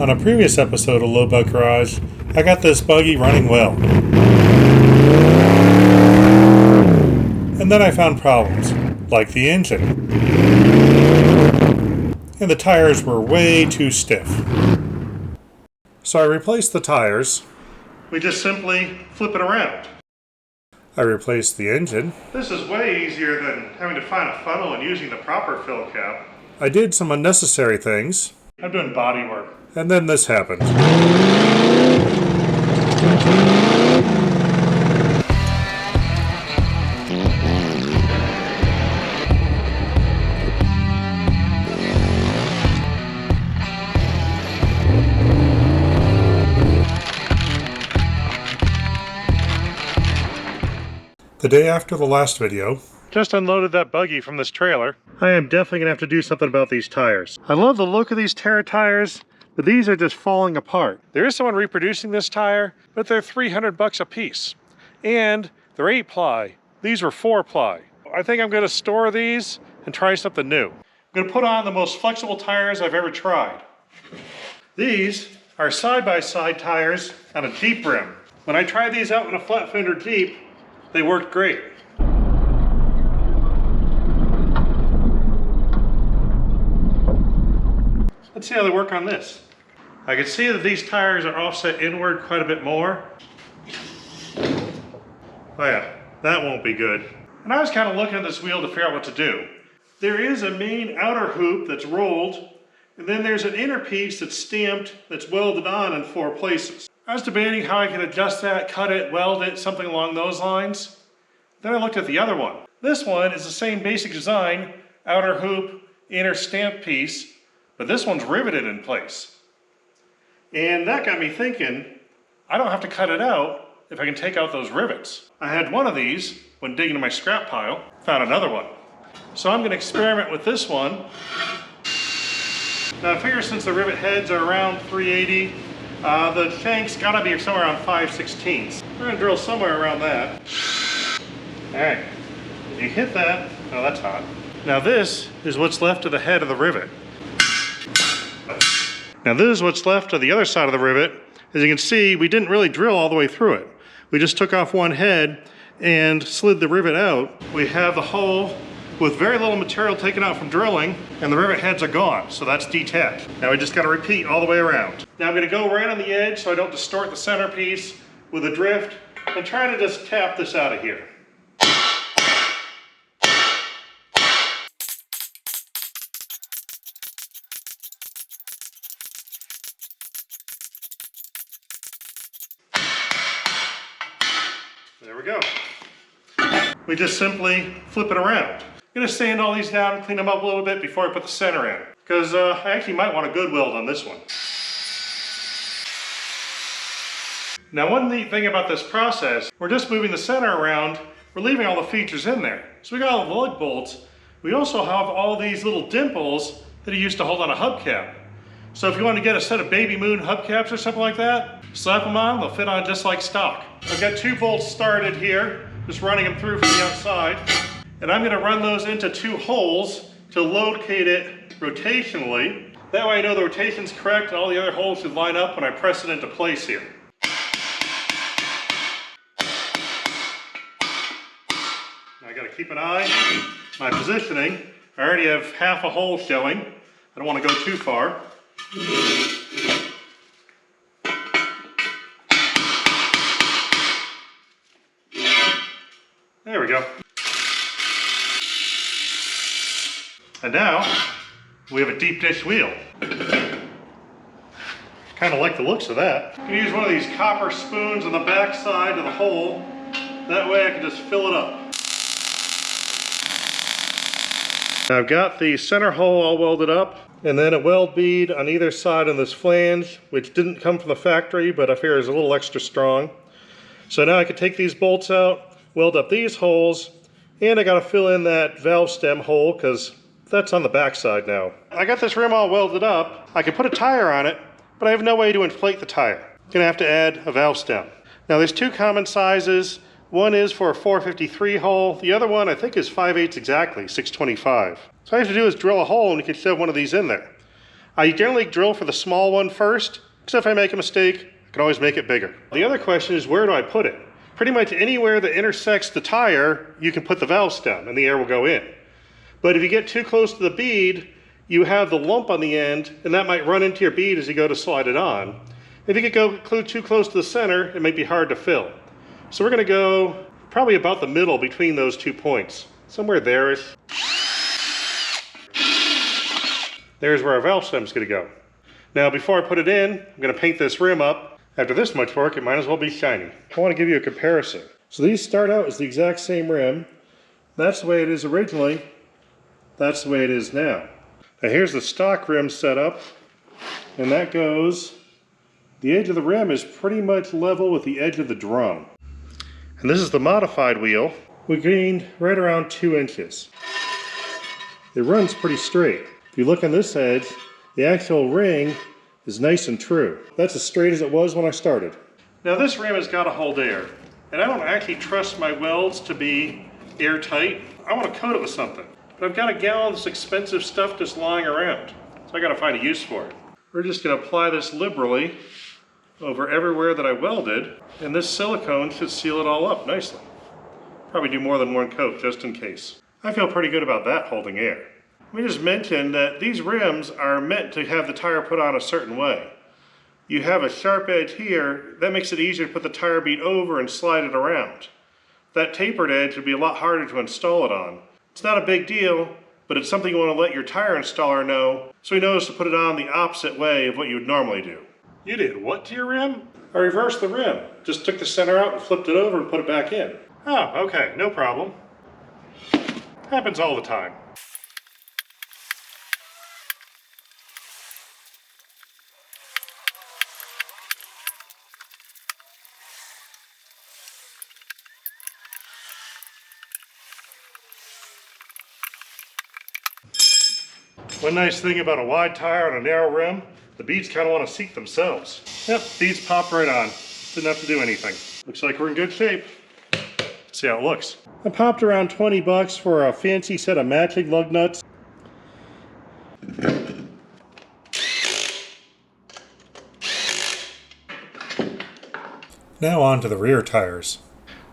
On a previous episode of Low Bug Garage, I got this buggy running well. And then I found problems, like the engine. And the tires were way too stiff. So I replaced the tires. We just simply flip it around. I replaced the engine. This is way easier than having to find a funnel and using the proper fill cap. I did some unnecessary things. I'm doing body work. And then this happened. The day after the last video, just unloaded that buggy from this trailer. I am definitely going to have to do something about these tires. I love the look of these Terra tires, but these are just falling apart. There is someone reproducing this tire, but they're 300 bucks a piece. And they're 8-ply. These were 4-ply. I think I'm going to store these and try something new. I'm going to put on the most flexible tires I've ever tried. These are side-by-side tires on a Jeep rim. When I tried these out in a flat fender Jeep, they worked great. Let's see how they work on this. I can see that these tires are offset inward quite a bit more. Oh yeah, that won't be good. And I was kind of looking at this wheel to figure out what to do. There is a main outer hoop that's rolled, and then there's an inner piece that's stamped, that's welded on in 4 places. I was debating how I could adjust that, cut it, weld it, something along those lines. Then I looked at the other one. This one is the same basic design, outer hoop, inner stamp piece, but this one's riveted in place. And that got me thinking, I don't have to cut it out if I can take out those rivets. I had one of these when digging in my scrap pile, found another one. So I'm gonna experiment with this one. Now I figure since the rivet heads are around 380, the shank's gotta be somewhere around 5/16. We're gonna drill somewhere around that. All right, if you hit that, oh that's hot. Now this is what's left of the head of the rivet. Now this is what's left of the other side of the rivet. As you can see, we didn't really drill all the way through it. We just took off one head and slid the rivet out. We have the hole with very little material taken out from drilling, and the rivet heads are gone, so that's detached. Now we just gotta repeat all the way around. Now I'm gonna go right on the edge so I don't distort the centerpiece with a drift, and try to just tap this out of here. There we go. We just simply flip it around. I'm gonna sand all these down, clean them up a little bit before I put the center in, because I actually might want a good weld on this one. Now one neat thing about this process, we're just moving the center around, we're leaving all the features in there. So we got all the lug bolts, we also have all these little dimples that he used to hold on a hubcap. So if you want to get a set of Baby Moon hubcaps or something like that, slap them on, they'll fit on just like stock. I've got 2 bolts started here, just running them through from the outside. And I'm gonna run those into 2 holes to locate it rotationally. That way I know the rotation's correct and all the other holes should line up when I press it into place here. Now I gotta keep an eye on my positioning. I already have half a hole showing. I don't wanna go too far. There we go. And now we have a deep dish wheel. Kind of like the looks of that. I'm gonna use one of these copper spoons on the back side of the hole. That way I can just fill it up. Now I've got the center hole all welded up, and then a weld bead on either side of this flange, which didn't come from the factory, but I figure is a little extra strong. So now I can take these bolts out, weld up these holes, and I gotta fill in that valve stem hole because that's on the back side now. I got this rim all welded up. I can put a tire on it, but I have no way to inflate the tire. Gonna have to add a valve stem. Now there's 2 common sizes. One is for a 453 hole. The other one I think is 5/8 exactly, 625. So all I have to do is drill a hole and you can shove one of these in there. I generally drill for the small one first, because if I make a mistake, I can always make it bigger. The other question is, where do I put it? Pretty much anywhere that intersects the tire, you can put the valve stem and the air will go in. But if you get too close to the bead, you have the lump on the end, and that might run into your bead as you go to slide it on. If you go too close to the center, it might be hard to fill. So we're gonna go probably about the middle between those 2 points. Somewhere there-ish. There's where our valve stem's gonna go. Now before I put it in, I'm gonna paint this rim up. After this much work, it might as well be shiny. I wanna give you a comparison. So these start out as the exact same rim. That's the way it is originally. That's the way it is now. Now here's the stock rim setup, and that goes, the edge of the rim is pretty much level with the edge of the drum. And this is the modified wheel. We gained right around 2 inches. It runs pretty straight. If you look on this edge, the actual ring is nice and true. That's as straight as it was when I started. Now this rim has got to hold air, and I don't actually trust my welds to be airtight. I want to coat it with something. But I've got a gallon of this expensive stuff just lying around, so I got to find a use for it. We're just going to apply this liberally over everywhere that I welded, and this silicone should seal it all up nicely. Probably do more than 1 coat just in case. I feel pretty good about that holding air. We just mentioned that these rims are meant to have the tire put on a certain way. You have a sharp edge here, that makes it easier to put the tire bead over and slide it around. That tapered edge would be a lot harder to install it on. It's not a big deal, but it's something you want to let your tire installer know, so he knows to put it on the opposite way of what you would normally do. You did what to your rim? I reversed the rim. Just took the center out and flipped it over and put it back in. Oh, okay, no problem. Happens all the time. One nice thing about a wide tire on a narrow rim, the beads kind of want to seat themselves. Yep, beads popped right on. Didn't have to do anything. Looks like we're in good shape. Let's see how it looks. I popped around 20 bucks for a fancy set of matching lug nuts. Now on to the rear tires.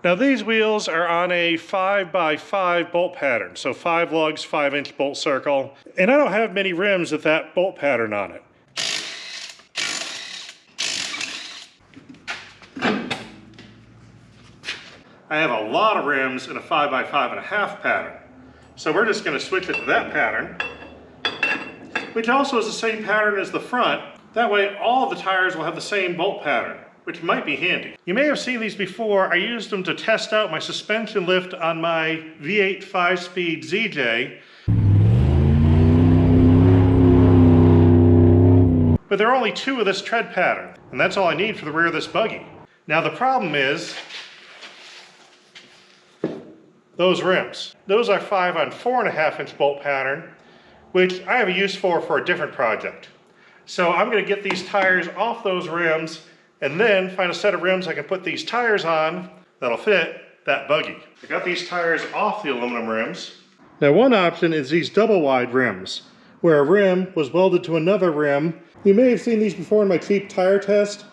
Now these wheels are on a 5x5 bolt pattern, so 5 lugs, 5-inch bolt circle, and I don't have many rims with that bolt pattern on it. I have a lot of rims in a 5x5.5 pattern, so we're just going to switch it to that pattern, which also is the same pattern as the front. That way all of the tires will have the same bolt pattern, which might be handy. You may have seen these before. I used them to test out my suspension lift on my V8 5-speed ZJ. But there are only 2 of this tread pattern, and that's all I need for the rear of this buggy. Now the problem is those rims. Those are 5 on 4.5-inch bolt pattern, which I have a use for a different project. So I'm going to get these tires off those rims and then find a set of rims I can put these tires on that'll fit that buggy. I got these tires off the aluminum rims. Now one option is these double wide rims, where a rim was welded to another rim. You may have seen these before in my cheap tire test.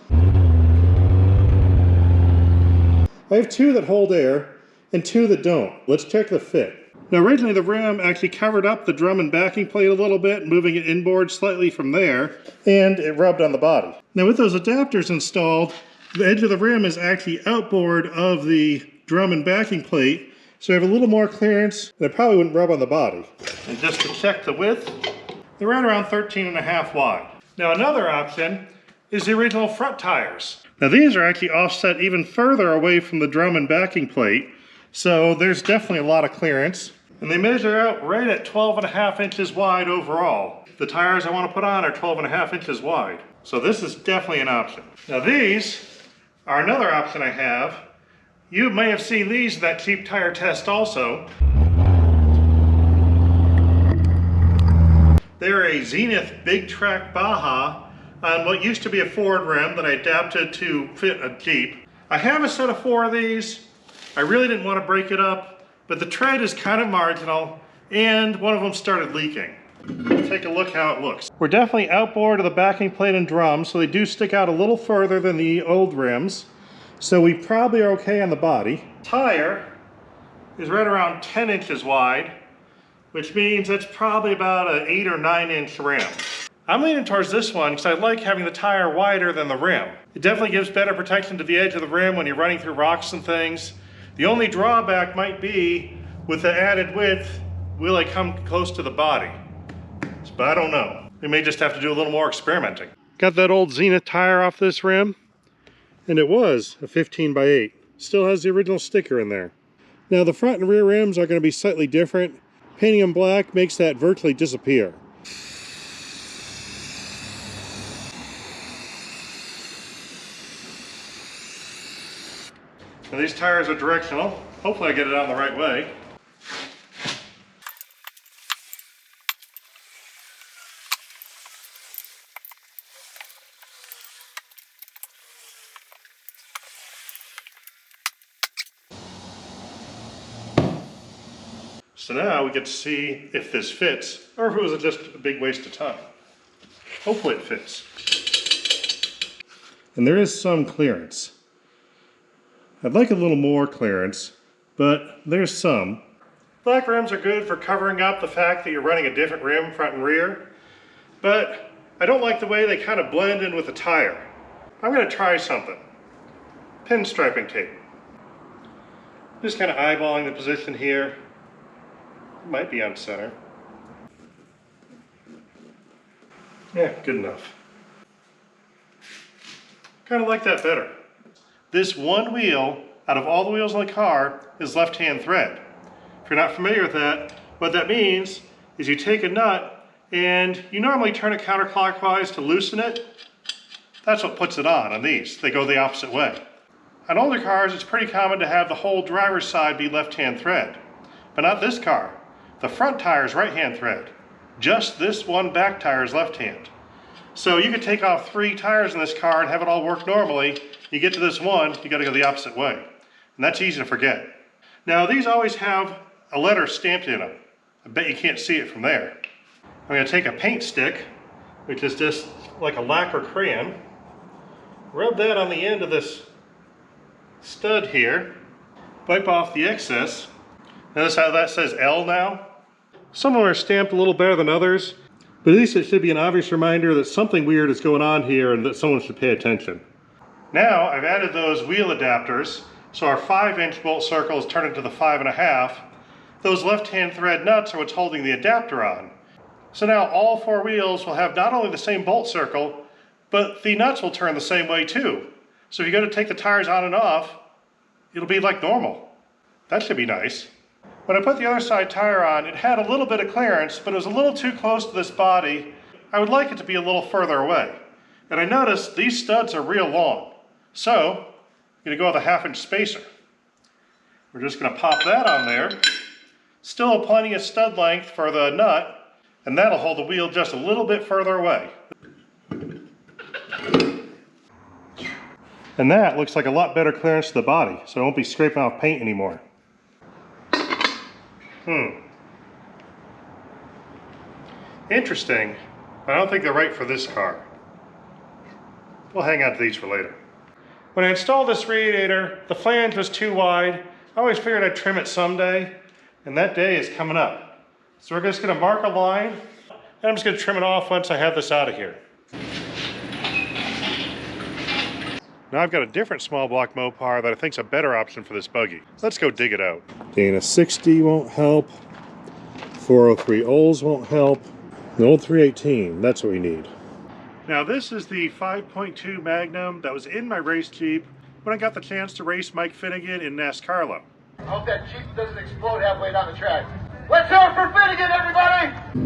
I have 2 that hold air and 2 that don't. Let's check the fit. Now originally the rim actually covered up the drum and backing plate a little bit, moving it inboard slightly from there, and it rubbed on the body. Now with those adapters installed, the edge of the rim is actually outboard of the drum and backing plate, so I have a little more clearance, and it probably wouldn't rub on the body. And just to check the width, they're right around 13.5 wide. Now another option is the original front tires. Now these are actually offset even further away from the drum and backing plate, so there's definitely a lot of clearance. And they measure out right at 12.5 inches wide overall. The tires I want to put on are 12.5 inches wide. So this is definitely an option. Now these are another option I have. You may have seen these in that cheap tire test also. They're a Zenith Big Track Baja on what used to be a Ford rim that I adapted to fit a Jeep. I have a set of 4 of these. I really didn't want to break it up, but the tread is kind of marginal, and one of them started leaking. Take a look how it looks. We're definitely outboard of the backing plate and drum, so they do stick out a little further than the old rims. So we probably are okay on the body. Tire is right around 10 inches wide, which means that's probably about an 8 or 9 inch rim. I'm leaning towards this one because I like having the tire wider than the rim. It definitely gives better protection to the edge of the rim when you're running through rocks and things. The only drawback might be with the added width, will it come close to the body? But I don't know. We may just have to do a little more experimenting. Got that old Zenith tire off this rim, and it was a 15x8. Still has the original sticker in there. Now the front and rear rims are going to be slightly different. Painting them black makes that virtually disappear. Now these tires are directional. Hopefully I get it on the right way. So now we get to see if this fits, or if it was just a big waste of time. Hopefully it fits. And there is some clearance. I'd like a little more clearance, but there's some. Black rims are good for covering up the fact that you're running a different rim, front and rear, but I don't like the way they kind of blend in with the tire. I'm going to try something. Pinstriping tape. Just kind of eyeballing the position here. Might be on center. Yeah, good enough. Kind of like that better. This one wheel, out of all the wheels on the car, is left-hand thread. If you're not familiar with that, what that means is you take a nut and you normally turn it counterclockwise to loosen it. That's what puts it on these. They go the opposite way. On older cars, it's pretty common to have the whole driver's side be left-hand thread, but not this car. The front tire is right-hand thread. Just this one back tire is left-hand. So you could take off 3 tires in this car and have it all work normally. You get to this one, you gotta go the opposite way. And that's easy to forget. Now these always have a letter stamped in them. I bet you can't see it from there. I'm gonna take a paint stick, which is just like a lacquer crayon, rub that on the end of this stud here, wipe off the excess. Notice how that says L now? Some of them are stamped a little better than others, but at least it should be an obvious reminder that something weird is going on here and that someone should pay attention. Now I've added those wheel adapters, so our 5-inch bolt circles turn into the 5.5. Those left-hand thread nuts are what's holding the adapter on. So now all 4 wheels will have not only the same bolt circle, but the nuts will turn the same way too. So if you go to take the tires on and off, it'll be like normal. That should be nice. When I put the other side tire on, it had a little bit of clearance, but it was a little too close to this body. I would like it to be a little further away. And I noticed these studs are real long. So, I'm going to go with a 1/2-inch spacer. We're just going to pop that on there. Still plenty of stud length for the nut, and that'll hold the wheel just a little bit further away. And that looks like a lot better clearance to the body, so I won't be scraping off paint anymore. Interesting, but I don't think they're right for this car. We'll hang on to these for later. When I installed this radiator, the flange was too wide. I always figured I'd trim it someday, and that day is coming up. So we're just gonna mark a line, and I'm just gonna trim it off once I have this out of here. Now I've got a different small block Mopar that I think is a better option for this buggy. Let's go dig it out. Dana 60 won't help. 403 Olds won't help. The old 318, that's what we need. Now this is the 5.2 Magnum that was in my race Jeep when I got the chance to race Mike Finnegan in NASCARlo. I hope that Jeep doesn't explode halfway down the track. Let's hear it for Finnegan, everybody!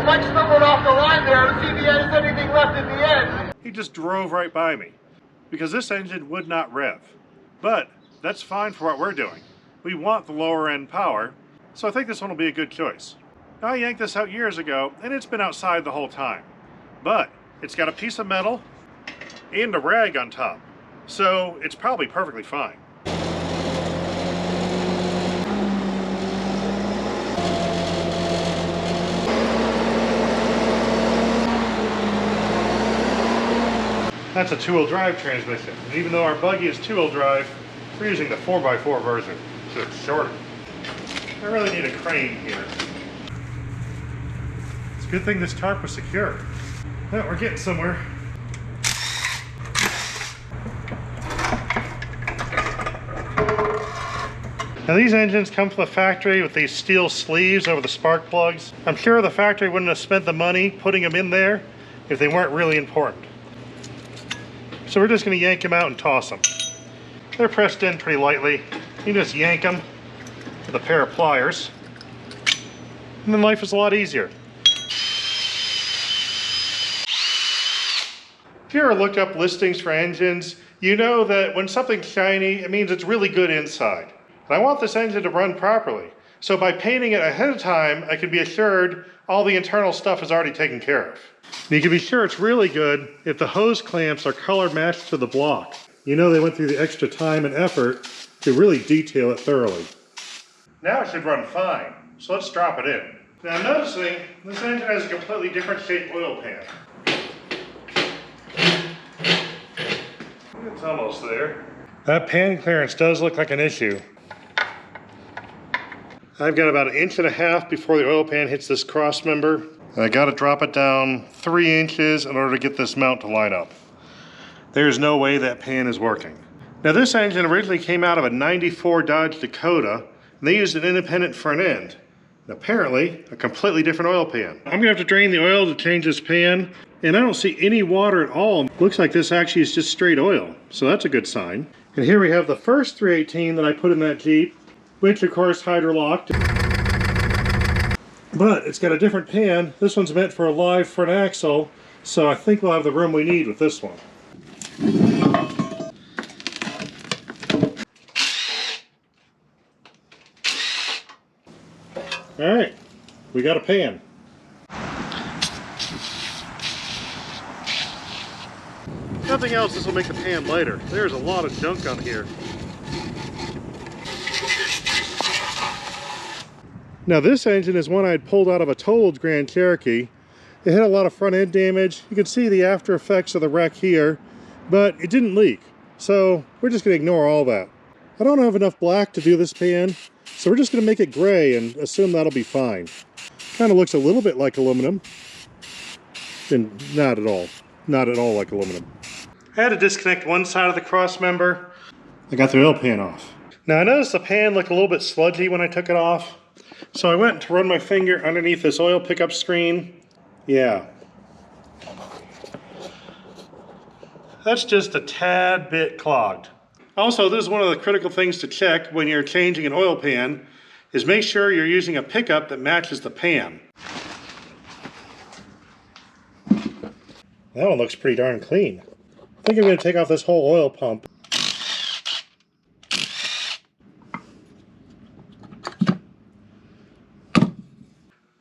Mike stumbled off the line there to see if he has anything left in the end. He just drove right by me because this engine would not rev. But that's fine for what we're doing. We want the lower end power, So I think this one will be a good choice. Now, I yanked this out years ago, and it's been outside the whole time. But it's got a piece of metal and a rag on top, so it's probably perfectly fine. That's a two-wheel drive transmission, and even though our buggy is two-wheel drive, we're using the 4x4 version, so it's shorter. I really need a crane here. It's a good thing this tarp was secure. Well, we're getting somewhere. Now, these engines come from the factory with these steel sleeves over the spark plugs. I'm sure the factory wouldn't have spent the money putting them in there if they weren't really important. So we're just going to yank them out and toss them. They're pressed in pretty lightly. You just yank them with a pair of pliers, and then life is a lot easier. If you ever looked up listings for engines, you know that when something's shiny, it means it's really good inside. And I want this engine to run properly. So by painting it ahead of time, I can be assured all the internal stuff is already taken care of. And you can be sure it's really good if the hose clamps are color matched to the block. You know they went through the extra time and effort to really detail it thoroughly. Now it should run fine, so let's drop it in. Now I'm noticing this engine has a completely different shaped oil pan. It's almost there. That pan clearance does look like an issue. I've got about 1.5 inches before the oil pan hits this cross member, and I got to drop it down 3 inches in order to get this mount to line up. There's no way that pan is working. Now, this engine originally came out of a '94 Dodge Dakota, and they used an independent front end. And apparently, a completely different oil pan. I'm gonna have to drain the oil to change this pan, and I don't see any water at all. Looks like this actually is just straight oil, so that's a good sign. And here we have the first 318 that I put in that Jeep, which of course hydrolocked. But it's got a different pan. This one's meant for a live front axle, so I think we'll have the room we need with this one. All right, we got a pan. Nothing else, this will make the pan lighter. There's a lot of junk on here. Now this engine is one I had pulled out of a totaled Grand Cherokee. It had a lot of front end damage. You can see the after effects of the wreck here, but it didn't leak. So we're just gonna ignore all that. I don't have enough black to do this pan, so we're just gonna make it gray and assume that'll be fine. Kind of looks a little bit like aluminum, and not at all like aluminum. I had to disconnect one side of the cross member. I got the oil pan off. Now I noticed the pan looked a little bit sludgy when I took it off. So I went to run my finger underneath this oil pickup screen. Yeah. That's just a tad bit clogged. Also, this is one of the critical things to check when you're changing an oil pan, is make sure you're using a pickup that matches the pan. That one looks pretty darn clean. I think I'm going to take off this whole oil pump.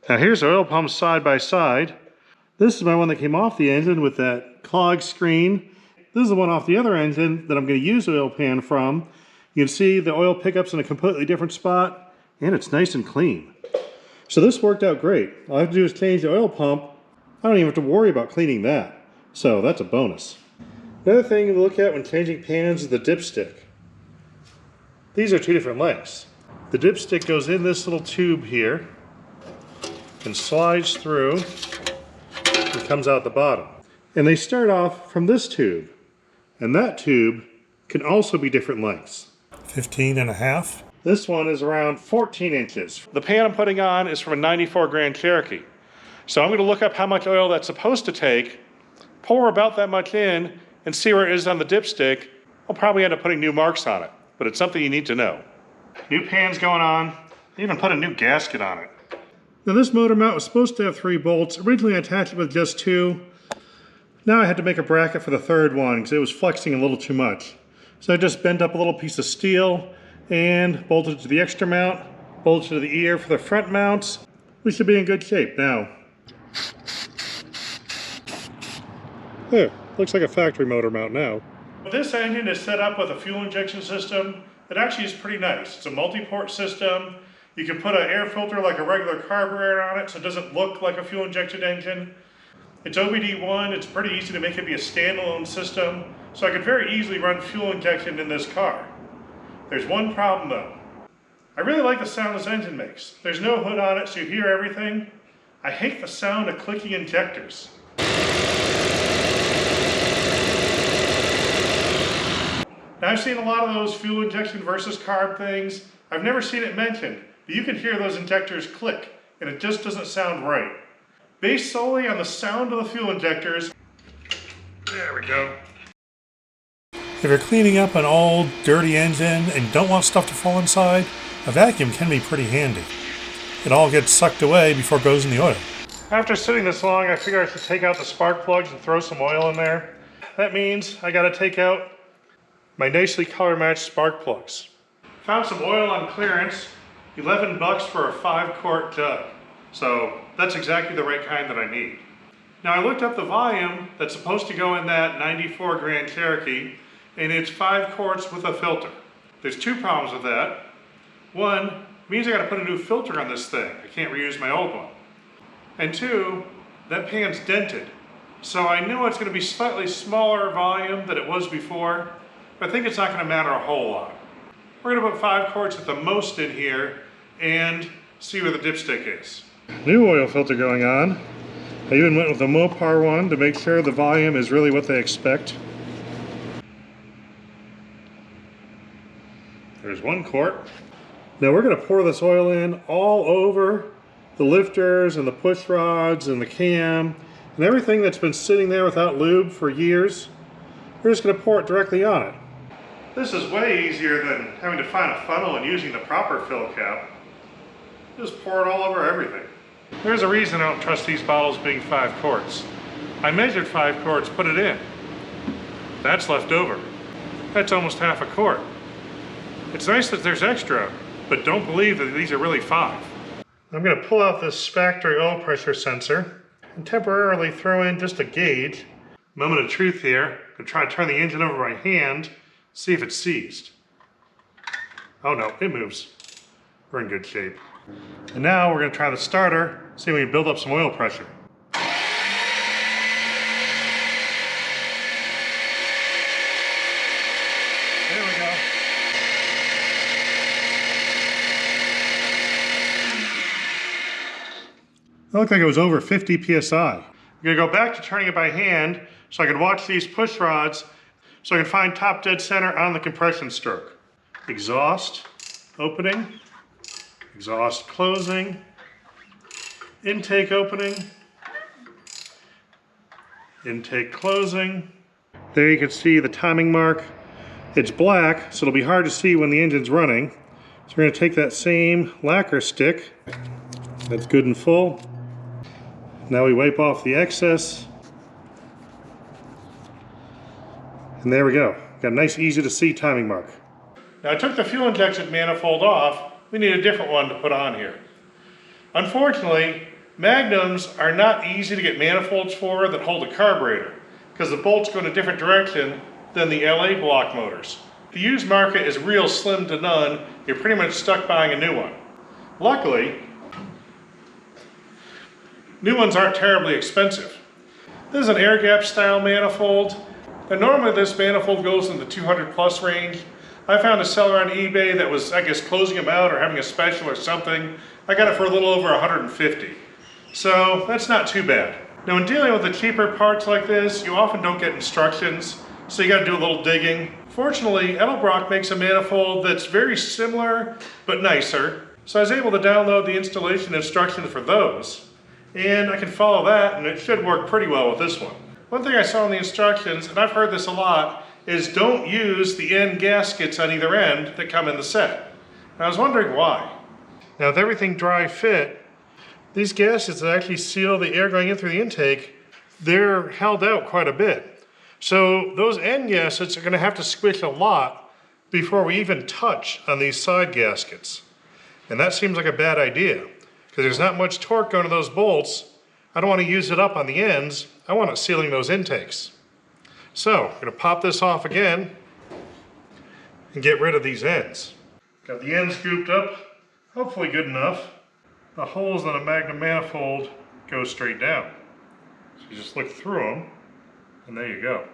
Now here's the oil pumps side by side. This is my one that came off the engine with that clogged screen. This is the one off the other engine that I'm going to use the oil pan from. You can see the oil pickup's in a completely different spot, and it's nice and clean. So this worked out great. All I have to do is change the oil pump. I don't even have to worry about cleaning that. So that's a bonus. Another thing to look at when changing pans is the dipstick. These are 2 different lengths. The dipstick goes in this little tube here and slides through and comes out the bottom. And they start off from this tube. And that tube can also be different lengths. 15.5. This one is around 14 inches. The pan I'm putting on is from a '94 Grand Cherokee. So I'm going to look up how much oil that's supposed to take, pour about that much in, and see where it is on the dipstick. I'll probably end up putting new marks on it, but it's something you need to know. New pan's going on. I even put a new gasket on it. Now this motor mount was supposed to have 3 bolts. Originally I attached it with just 2. Now I had to make a bracket for the 3rd one because it was flexing a little too much. So I just bent up a little piece of steel and bolted it to the extra mount, bolts to the ear for the front mounts. We should be in good shape now. There, looks like a factory motor mount now. This engine is set up with a fuel injection system that actually is pretty nice. It's a multi-port system. You can put an air filter like a regular carburetor on it so it doesn't look like a fuel injected engine. It's OBD1, it's pretty easy to make it be a standalone system, so I could very easily run fuel injection in this car. There's one problem though. I really like the sound this engine makes. There's no hood on it so you hear everything. I hate the sound of clicking injectors. Now I've seen a lot of those fuel injection versus carb things. I've never seen it mentioned, but you can hear those injectors click, and it just doesn't sound right. Based solely on the sound of the fuel injectors, there we go. If you're cleaning up an old, dirty engine and don't want stuff to fall inside, a vacuum can be pretty handy. It all gets sucked away before it goes in the oil. After sitting this long, I figure I should take out the spark plugs and throw some oil in there. That means I gotta take out my nicely color-matched spark plugs. Found some oil on clearance, $11 for a 5-quart jug. So that's exactly the right kind that I need. Now I looked up the volume that's supposed to go in that 94 Grand Cherokee, and it's 5 quarts with a filter. There's 2 problems with that. One, means I gotta put a new filter on this thing. I can't reuse my old one. And 2, that pan's dented. So I knew it's gonna be slightly smaller volume than it was before, but I think it's not gonna matter a whole lot. We're gonna put 5 quarts at the most in here and see where the dipstick is. New oil filter going on. I even went with the Mopar one to make sure the volume is really what they expect. There's 1 quart. Now we're gonna pour this oil in all over the lifters and the push rods and the cam and everything that's been sitting there without lube for years. We're just gonna pour it directly on it. This is way easier than having to find a funnel and using the proper fill cap. Just pour it all over everything. There's a reason I don't trust these bottles being 5 quarts. I measured 5 quarts, put it in. That's left over. That's almost half a quart. It's nice that there's extra, but don't believe that these are really 5. I'm gonna pull out this factory oil pressure sensor and temporarily throw in just a gauge. Moment of truth here. I'm gonna try to turn the engine over by hand, see if it's seized. Oh no, it moves. We're in good shape. And now we're gonna try the starter, see if we can build up some oil pressure. There we go. It looked like it was over 50 PSI. I'm gonna go back to turning it by hand so I can watch these push rods so I can find top dead center on the compression stroke. Exhaust opening, exhaust closing, intake opening, intake closing. There you can see the timing mark. It's black, so it'll be hard to see when the engine's running. So we're gonna take that same lacquer stick, that's good and full. Now we wipe off the excess. And there we go. Got a nice, easy to see timing mark. Now I took the fuel injection manifold off. We need a different one to put on here. Unfortunately, Magnums are not easy to get manifolds for that hold a carburetor because the bolts go in a different direction than the LA block motors. The used market is real slim to none. You're pretty much stuck buying a new one. Luckily, new ones aren't terribly expensive. This is an air gap style manifold. And normally this manifold goes in the 200 plus range. I found a seller on eBay that was, I guess, closing them out or having a special or something. I got it for a little over 150. So that's not too bad. Now when dealing with the cheaper parts like this, you often don't get instructions, so you gotta do a little digging. Fortunately, Edelbrock makes a manifold that's very similar, but nicer. So I was able to download the installation instructions for those. And I can follow that, and it should work pretty well with this one. One thing I saw in the instructions, and I've heard this a lot, is don't use the end gaskets on either end that come in the set. And I was wondering why. Now with everything dry fit, these gaskets that actually seal the air going in through the intake, they're held out quite a bit. So those end gaskets are gonna have to squish a lot before we even touch on these side gaskets. And that seems like a bad idea because there's not much torque going to those bolts. I don't want to use it up on the ends. I want it sealing those intakes. So I'm going to pop this off again and get rid of these ends. Got the ends scooped up, hopefully good enough. The holes in the Magnum manifold go straight down. So you just look through them and there you go.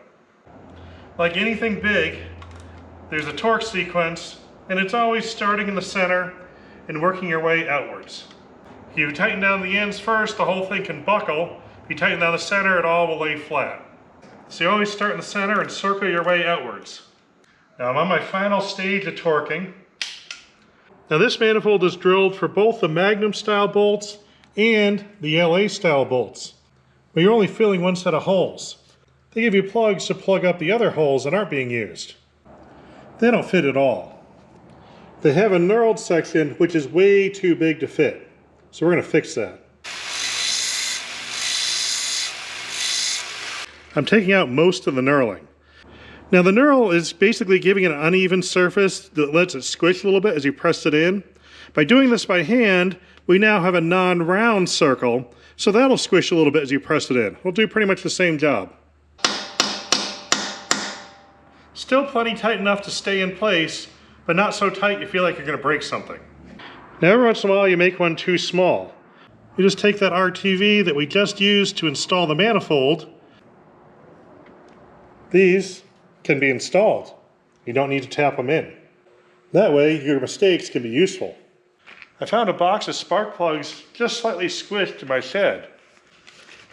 Like anything big, there's a torque sequence and it's always starting in the center and working your way outwards. If you tighten down the ends first, the whole thing can buckle. If you tighten down the center, it all will lay flat. So you always start in the center and circle your way outwards. Now I'm on my final stage of torquing. Now this manifold is drilled for both the Magnum style bolts and the LA style bolts. But you're only filling one set of holes. They give you plugs to plug up the other holes that aren't being used. They don't fit at all. They have a knurled section which is way too big to fit. So we're going to fix that. I'm taking out most of the knurling. Now the knurl is basically giving it an uneven surface that lets it squish a little bit as you press it in. By doing this by hand, we now have a non-round circle, so that'll squish a little bit as you press it in. We'll do pretty much the same job. Still plenty tight enough to stay in place, but not so tight you feel like you're going to break something. Now every once in a while you make one too small. You just take that RTV that we just used to install the manifold. These can be installed. You don't need to tap them in. That way your mistakes can be useful. I found a box of spark plugs just slightly squished in my shed.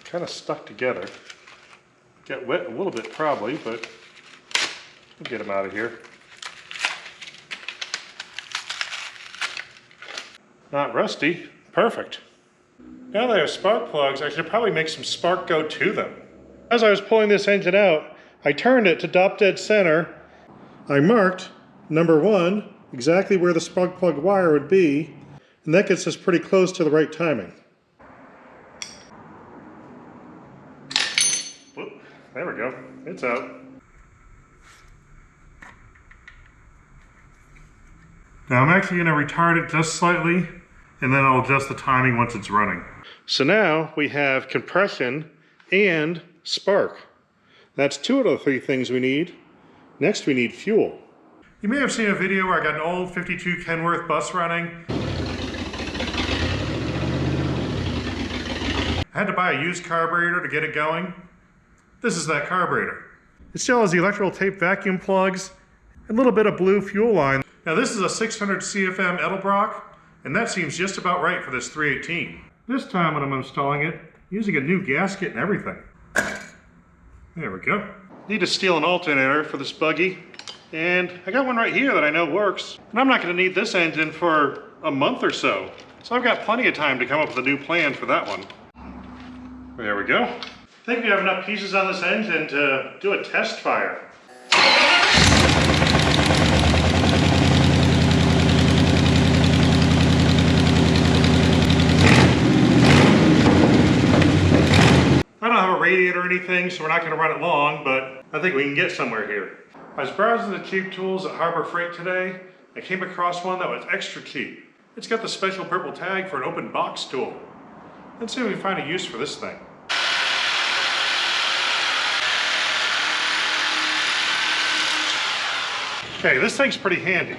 Kind of stuck together. Get wet a little bit probably, but we'll get them out of here. Not rusty, perfect. Now that I have spark plugs, I should probably make some spark go to them. As I was pulling this engine out, I turned it to dot dead center. I marked number 1, exactly where the spark plug wire would be, and that gets us pretty close to the right timing. Whoop, there we go, it's out. Now I'm actually going to retard it just slightly, and then I'll adjust the timing once it's running. So now we have compression and spark. That's 2 out of the 3 things we need. Next we need fuel. You may have seen a video where I got an old 52 Kenworth bus running. I had to buy a used carburetor to get it going. This is that carburetor. It still has the electrical tape vacuum plugs, and a little bit of blue fuel line. Now this is a 600 CFM Edelbrock, and that seems just about right for this 318. This time when I'm installing it, using a new gasket and everything. There we go. Need to steal an alternator for this buggy, and I got one right here that I know works. And I'm not going to need this engine for a month or so, so I've got plenty of time to come up with a new plan for that one. There we go. I think we have enough pieces on this engine to do a test fire. I don't have a radiator or anything, so we're not going to run it long, but I think we can get somewhere here. I was browsing the cheap tools at Harbor Freight today. I came across one that was extra cheap. It's got the special purple tag for an open box tool. Let's see if we can find a use for this thing. Okay, this thing's pretty handy.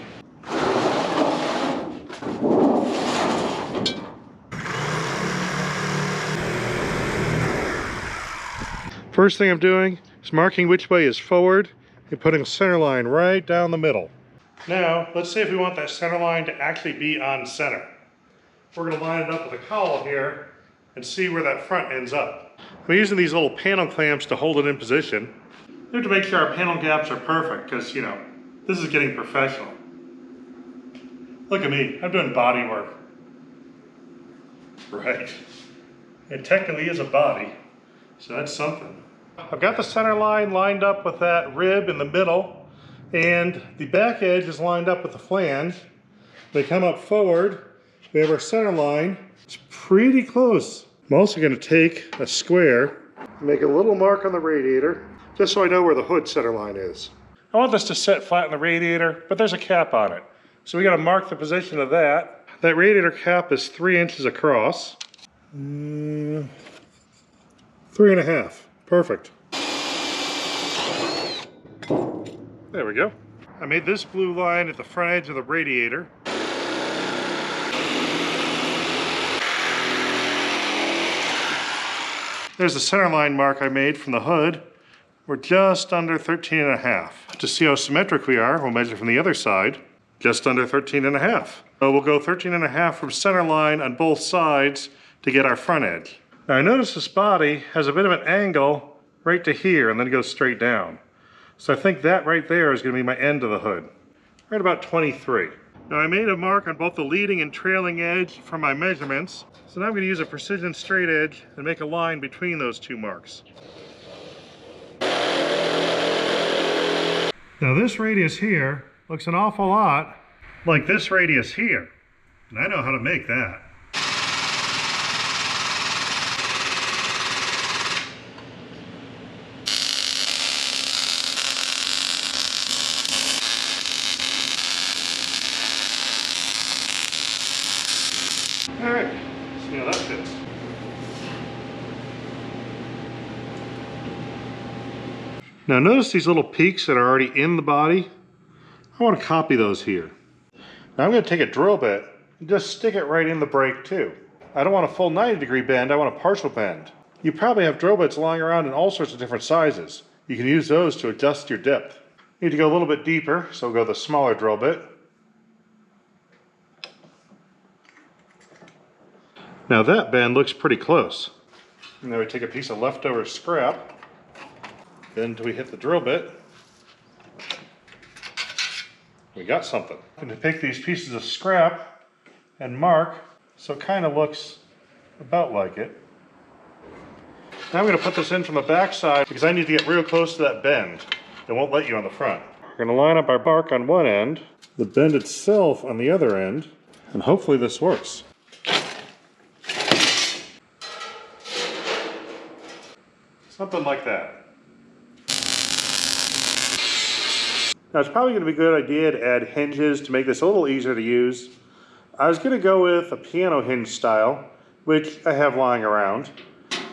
First thing I'm doing is marking which way is forward and putting a center line right down the middle. Now, let's see if we want that center line to actually be on center. We're going to line it up with a cowl here and see where that front ends up. I'm using these little panel clamps to hold it in position. We have to make sure our panel gaps are perfect because, you know, this is getting professional. Look at me, I'm doing body work. Right. It technically is a body, so that's something. I've got the center line lined up with that rib in the middle, and the back edge is lined up with the flange. They come up forward, we have our center line. It's pretty close. I'm also going to take a square, make a little mark on the radiator, just so I know where the hood center line is. I want this to set flat in the radiator, but there's a cap on it. So we got to mark the position of that. That radiator cap is 3 inches across. 3.5. Perfect. There we go. I made this blue line at the front edge of the radiator. There's the center line mark I made from the hood. We're just under 13.5. To see how symmetric we are, we'll measure from the other side. Just under 13.5. So we'll go 13.5 from center line on both sides to get our front edge. Now I notice this body has a bit of an angle right to here and then it goes straight down. So I think that right there is going to be my end of the hood. Right about 23. Now I made a mark on both the leading and trailing edge for my measurements. So now I'm going to use a precision straight edge and make a line between those two marks. Now this radius here looks an awful lot like this radius here. And I know how to make that. Alright, let's see how that fits. Now notice these little peaks that are already in the body? I want to copy those here. Now I'm going to take a drill bit and just stick it right in the brake too. I don't want a full 90-degree bend, I want a partial bend. You probably have drill bits lying around in all sorts of different sizes. You can use those to adjust your depth. You need to go a little bit deeper, so we'll go the smaller drill bit. Now that bend looks pretty close. And then we take a piece of leftover scrap. Then we hit the drill bit. We got something. I'm going to pick these pieces of scrap and mark so it kind of looks about like it. Now I'm going to put this in from the back side because I need to get real close to that bend. It won't let you on the front. We're going to line up our mark on one end, the bend itself on the other end, and hopefully this works. Something like that. Now it's probably going to be a good idea to add hinges to make this a little easier to use. I was going to go with a piano hinge style, which I have lying around,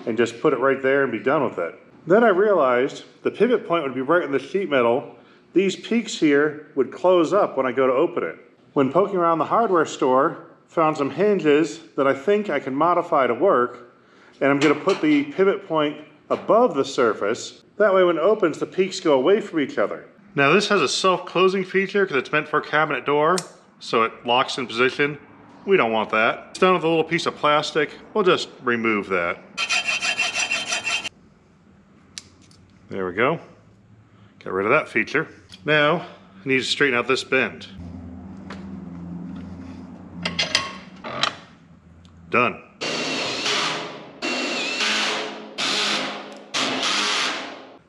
and just put it right there and be done with it. Then I realized the pivot point would be right in the sheet metal. These peaks here would close up when I go to open it. When poking around the hardware store, found some hinges that I think I can modify to work, and I'm going to put the pivot point above the surface. That way when it opens, the peaks go away from each other. Now this has a self-closing feature because it's meant for a cabinet door, so it locks in position. We don't want that. It's done with a little piece of plastic. We'll just remove that. There we go. Got rid of that feature. Now, I need to straighten out this bend. Done.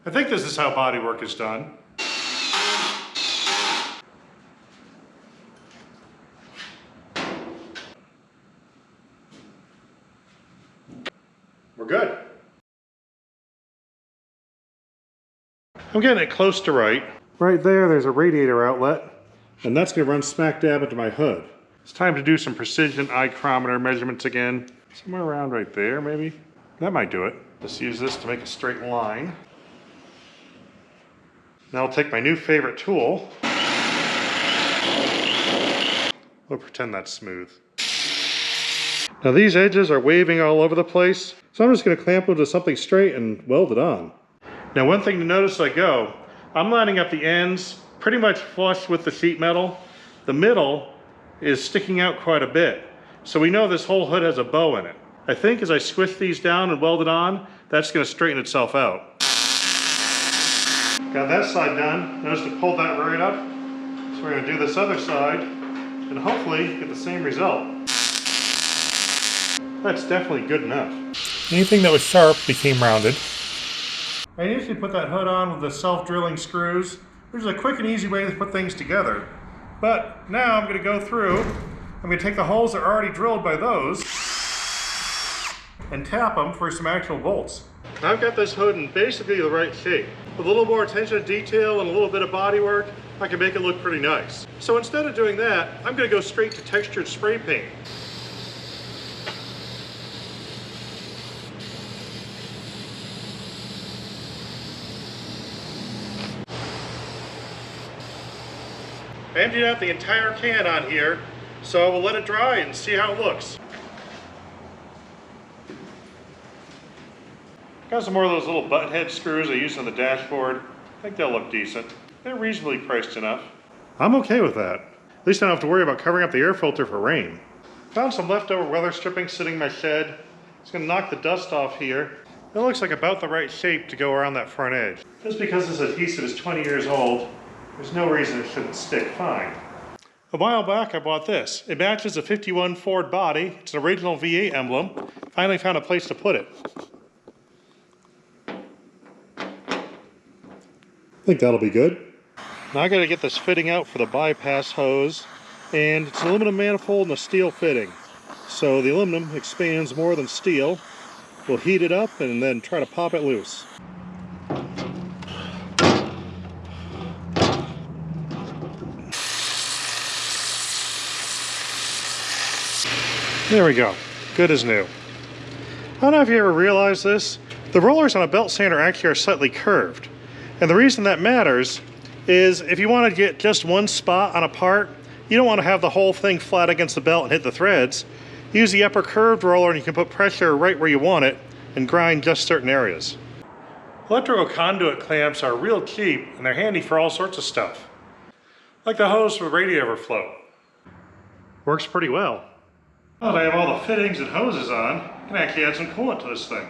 I think this is how bodywork is done. We're good. I'm getting it close to right. Right there's a radiator outlet, and that's going to run smack dab into my hood. It's time to do some precision micrometer measurements again. Somewhere around right there, maybe. That might do it. Just use this to make a straight line. Now I'll take my new favorite tool. We'll pretend that's smooth. Now these edges are waving all over the place, so I'm just going to clamp them to something straight and weld it on. Now one thing to notice as I go, I'm lining up the ends pretty much flush with the sheet metal. The middle is sticking out quite a bit, so we know this whole hood has a bow in it. I think as I squish these down and weld it on, that's going to straighten itself out. Got that side done. Notice to pull that right up. So we're going to do this other side and hopefully get the same result. That's definitely good enough. Anything that was sharp became rounded. I usually put that hood on with the self-drilling screws, which is a quick and easy way to put things together. But now I'm going to go through, I'm going to take the holes that are already drilled by those and tap them for some actual bolts. I've got this hood in basically the right shape. With a little more attention to detail and a little bit of body work, I can make it look pretty nice. So instead of doing that, I'm going to go straight to textured spray paint. I emptied out the entire can on here, so I will let it dry and see how it looks. Got some more of those little butt head screws I used on the dashboard. I think they'll look decent. They're reasonably priced enough. I'm okay with that. At least I don't have to worry about covering up the air filter for rain. Found some leftover weather stripping sitting in my shed. It's gonna knock the dust off here. It looks like about the right shape to go around that front edge. Just because this adhesive is 20 years old, there's no reason it shouldn't stick fine. A while back I bought this. It matches a 51 Ford body. It's an original V8 emblem. Finally found a place to put it. I think that'll be good. Now I gotta get this fitting out for the bypass hose, and it's an aluminum manifold and a steel fitting. So the aluminum expands more than steel. We'll heat it up and then try to pop it loose. There we go, good as new. I don't know if you ever realized this, the rollers on a belt sander actually are slightly curved. And the reason that matters is if you want to get just one spot on a part, you don't want to have the whole thing flat against the belt and hit the threads. Use the upper curved roller and you can put pressure right where you want it and grind just certain areas. Electrical conduit clamps are real cheap and they're handy for all sorts of stuff. Like the hose for radiator flow. Works pretty well. Now that I have all the fittings and hoses on, I can actually add some coolant to this thing.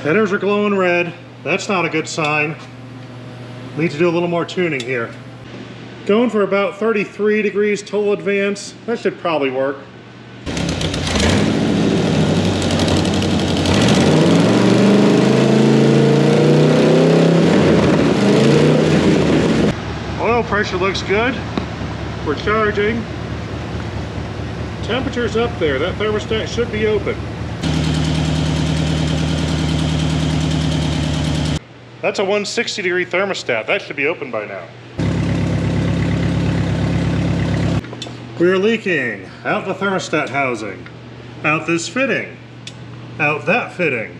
Headers are glowing red. That's not a good sign. Need to do a little more tuning here. Going for about 33 degrees total advance. That should probably work. Oil pressure looks good. We're charging. Temperature's up there. That thermostat should be open. That's a 160 degree thermostat. That should be open by now. We're leaking. Out the thermostat housing. Out this fitting. Out that fitting.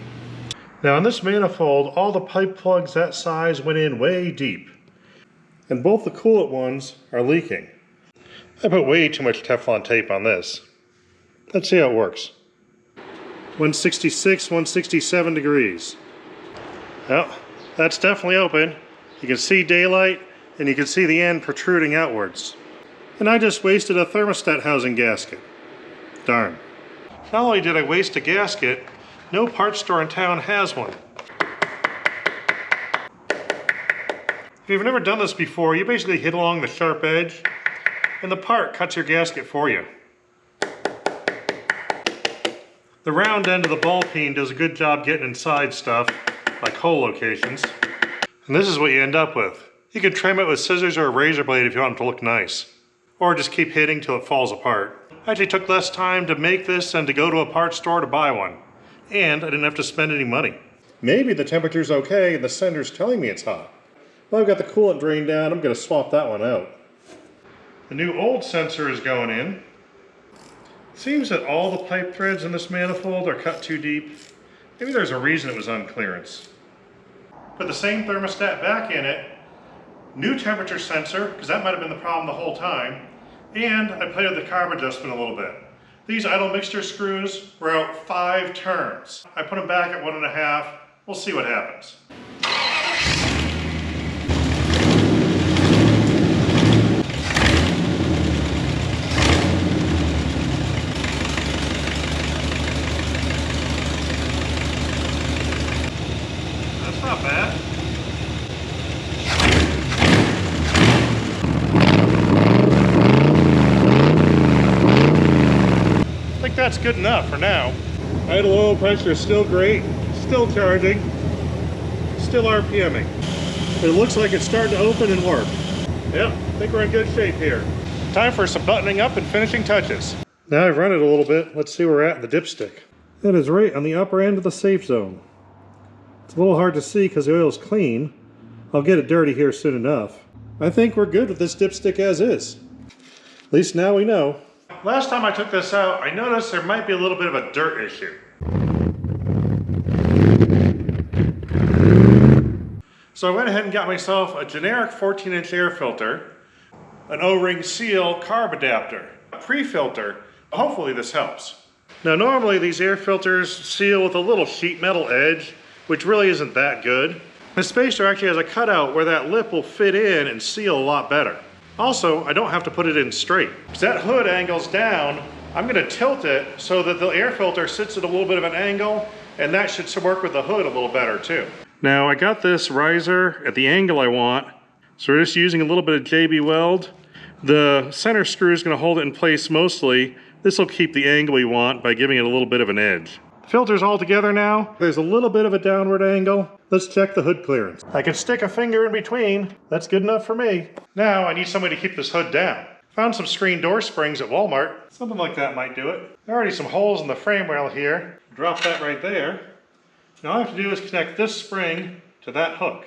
Now in this manifold, all the pipe plugs that size went in way deep. And both the coolant ones are leaking. I put way too much Teflon tape on this. Let's see how it works. 166, 167 degrees. Well, that's definitely open. You can see daylight and you can see the end protruding outwards. And I just wasted a thermostat housing gasket. Darn. Not only did I waste a gasket, no parts store in town has one. If you've never done this before, you basically hit along the sharp edge and the part cuts your gasket for you. The round end of the ball peen does a good job getting inside stuff, like hole locations. And this is what you end up with. You can trim it with scissors or a razor blade if you want it to look nice. Or just keep hitting till it falls apart. I actually took less time to make this than to go to a parts store to buy one. And I didn't have to spend any money. Maybe the temperature's okay and the sender's telling me it's hot. Well, I've got the coolant drain down, I'm gonna swap that one out. The new old sensor is going in. Seems that all the pipe threads in this manifold are cut too deep. Maybe there's a reason it was on clearance. Put the same thermostat back in it, new temperature sensor, because that might have been the problem the whole time, and I played with the carb adjustment a little bit. These idle mixture screws were out 5 turns. I put them back at 1.5. We'll see what happens. Not bad. I think that's good enough for now. Idle oil pressure is still great, still charging, still RPMing. It looks like it's starting to open and work. Yep, I think we're in good shape here. Time for some buttoning up and finishing touches. Now I've run it a little bit. Let's see where we're at in the dipstick. That is right on the upper end of the safe zone. It's a little hard to see because the oil's clean. I'll get it dirty here soon enough. I think we're good with this dipstick as is. At least now we know. Last time I took this out, I noticed there might be a little bit of a dirt issue. So I went ahead and got myself a generic 14-inch air filter, an O-ring seal carb adapter, a pre-filter. Hopefully this helps. Now normally these air filters seal with a little sheet metal edge, which really isn't that good. This spacer actually has a cutout where that lip will fit in and seal a lot better. Also, I don't have to put it in straight. As that hood angles down, I'm going to tilt it so that the air filter sits at a little bit of an angle, and that should work with the hood a little better too. Now I got this riser at the angle I want, so we're just using a little bit of JB Weld. The center screw is going to hold it in place mostly. This will keep the angle we want by giving it a little bit of an edge. The filter's all together now. There's a little bit of a downward angle. Let's check the hood clearance. I can stick a finger in between. That's good enough for me. Now I need somebody to keep this hood down. Found some screen door springs at Walmart. Something like that might do it. There are already some holes in the frame rail here. Drop that right there. Now all I have to do is connect this spring to that hook.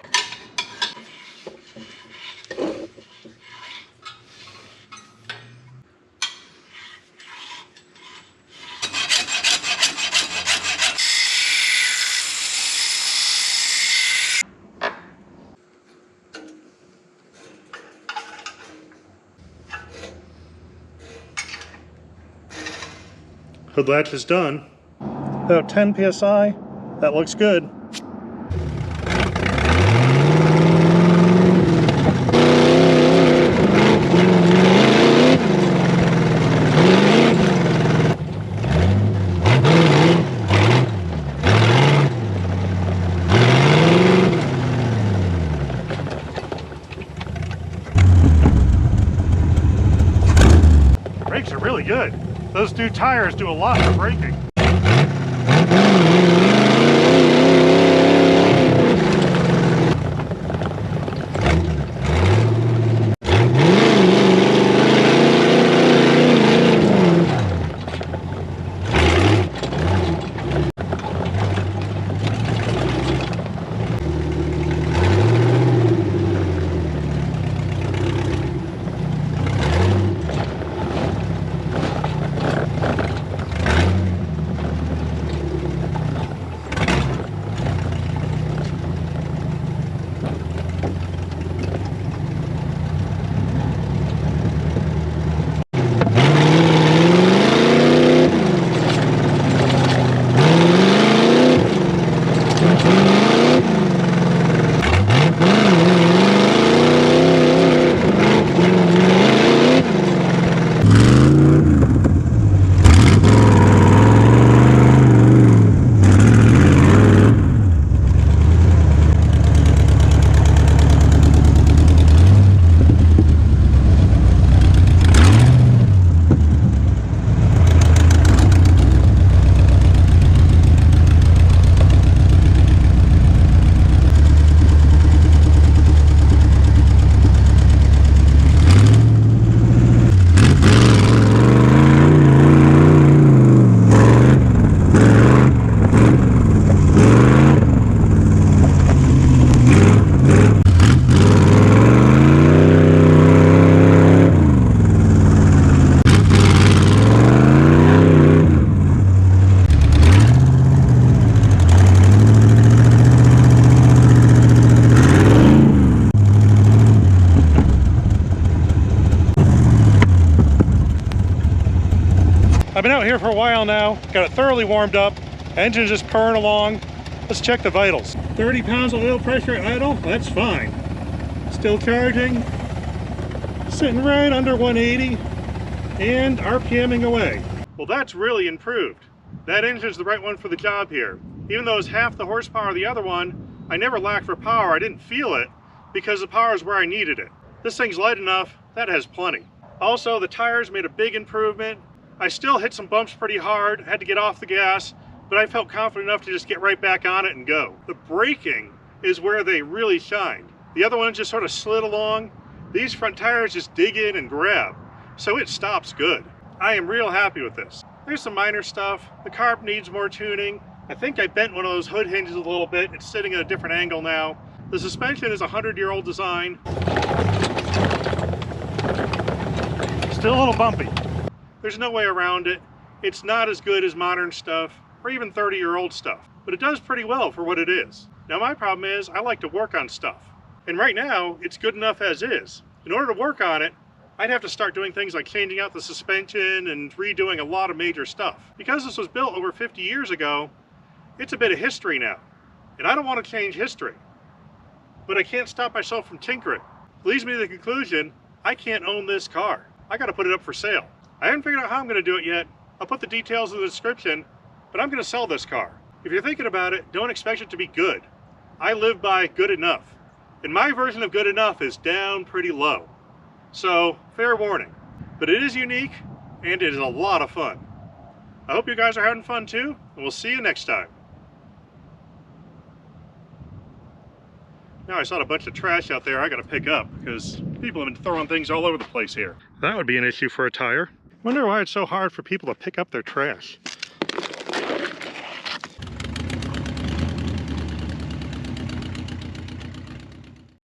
Hood latch is done. About 10 psi. That looks good. Brakes are really good. Those new tires do a lot for braking. I've been out here for a while now, got it thoroughly warmed up, engine's just purring along. Let's check the vitals. 30 pounds of oil pressure at idle, that's fine. Still charging, sitting right under 180, and RPMing away. Well, that's really improved. That engine's the right one for the job here. Even though it's half the horsepower of the other one, I never lacked for power. I didn't feel it because the power is where I needed it. This thing's light enough, that has plenty. Also, the tires made a big improvement. I still hit some bumps pretty hard, had to get off the gas, but I felt confident enough to just get right back on it and go. The braking is where they really shined. The other one just sort of slid along. These front tires just dig in and grab, so it stops good. I am real happy with this. There's some minor stuff. The carb needs more tuning. I think I bent one of those hood hinges a little bit. It's sitting at a different angle now. The suspension is a 100-year-old design. Still a little bumpy. There's no way around it. It's not as good as modern stuff or even 30-year-old stuff, but it does pretty well for what it is. Now my problem is I like to work on stuff. And right now it's good enough as is. In order to work on it, I'd have to start doing things like changing out the suspension and redoing a lot of major stuff. Because this was built over 50 years ago, it's a bit of history now. And I don't want to change history. But I can't stop myself from tinkering. It leads me to the conclusion, I can't own this car. I gotta put it up for sale. I haven't figured out how I'm gonna do it yet. I'll put the details in the description, but I'm gonna sell this car. If you're thinking about it, don't expect it to be good. I live by good enough. And my version of good enough is down pretty low. So, fair warning. But it is unique, and it is a lot of fun. I hope you guys are having fun too, and we'll see you next time. Now I saw a bunch of trash out there I gotta pick up because people have been throwing things all over the place here. That would be an issue for a tire. I wonder why it's so hard for people to pick up their trash.